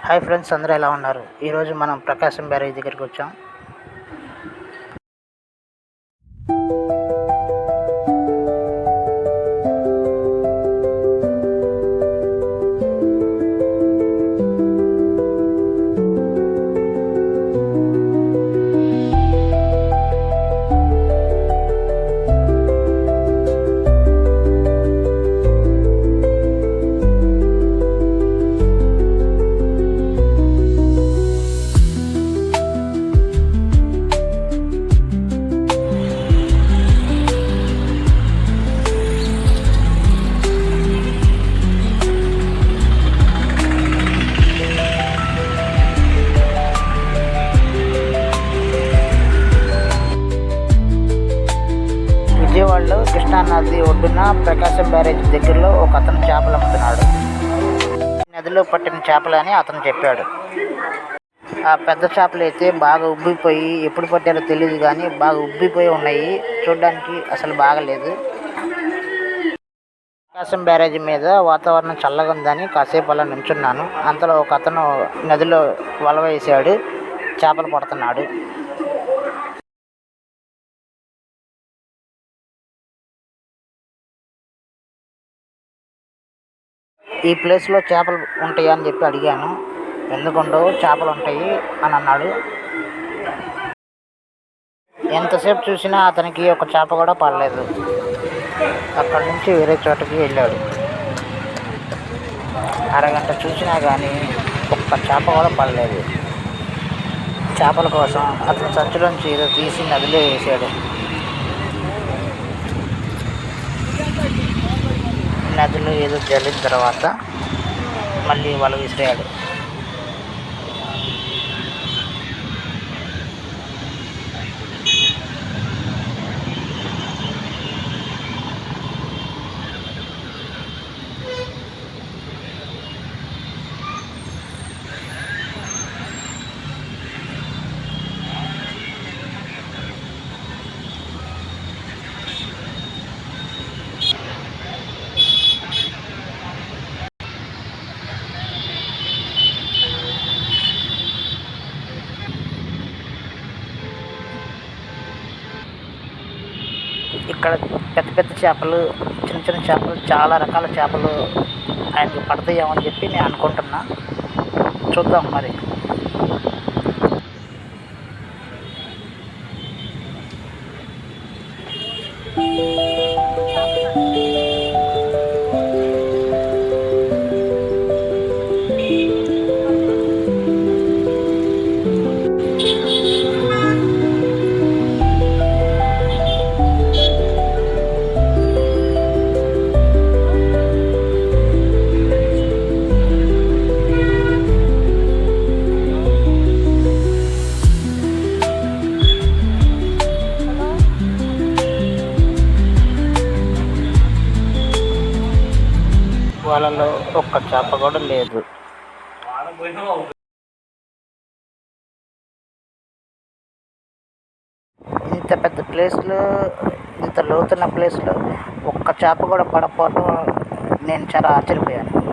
Hi friends, అందరూ ఎలా ఉన్నారు? ఈరోజు మనం ప్రకాశం బ్యారేజ్ దగ్గరికి వచ్చాం. విజయవాడలో కృష్ణానది ఒడ్డున ప్రకాశం బ్యారేజ్ దగ్గరలో ఒక అతను చేపలు అమ్ముతున్నాడు. నదిలో పట్టిన చేపలు అని అతను చెప్పాడు. ఆ పెద్ద చేపలు అయితే బాగా ఉబ్బిపోయి, ఎప్పుడు పట్టారో తెలియదు కానీ బాగా ఉబ్బిపోయి ఉన్నాయి. చూడడానికి అసలు బాగలేదు. ప్రకాశం బ్యారేజ్ మీద వాతావరణం చల్లగా ఉందని కాసేపు అలా నించున్నాను. అంతలో ఒక అతను నదిలో వల వేసాడు, చేపలు పడుతున్నాడు. ఈ ప్లేస్లో చేపలు ఉంటాయా అని చెప్పి అడిగాను. ఎందుకుండవు, చేపలు ఉంటాయి అని అన్నాడు. ఎంతసేపు చూసినా అతనికి ఒక చేప కూడా పడలేదు. అక్కడి నుంచి వేరే చోటకి వెళ్ళాడు. అరగంట చూసినా కానీ ఒక్క చేప కూడా పడలేదు. చేపల కోసం అతను సంచులోంచి ఏదో తీసి నదిలో వేసాడు. నదిలో ఏదో జల్లిన తర్వాత మళ్ళీ వల విసిరాడు. ఇక్కడ పెద్ద పెద్ద చేపలు, చిన్న చిన్న చేపలు, చాలా రకాల చేపలు ఆయనకి పడతాయేమో అని చెప్పి నేను అనుకుంటున్నా. చూద్దాం మరి. వాళ్ళలో ఒక్క చేప కూడా లేదు. ఇంత పెద్ద ప్లేస్లో, ఇంత లోతున్న ప్లేస్లో ఒక్క చేప కూడా పడకపోవడం నేను చాలా ఆశ్చర్యపోయాను.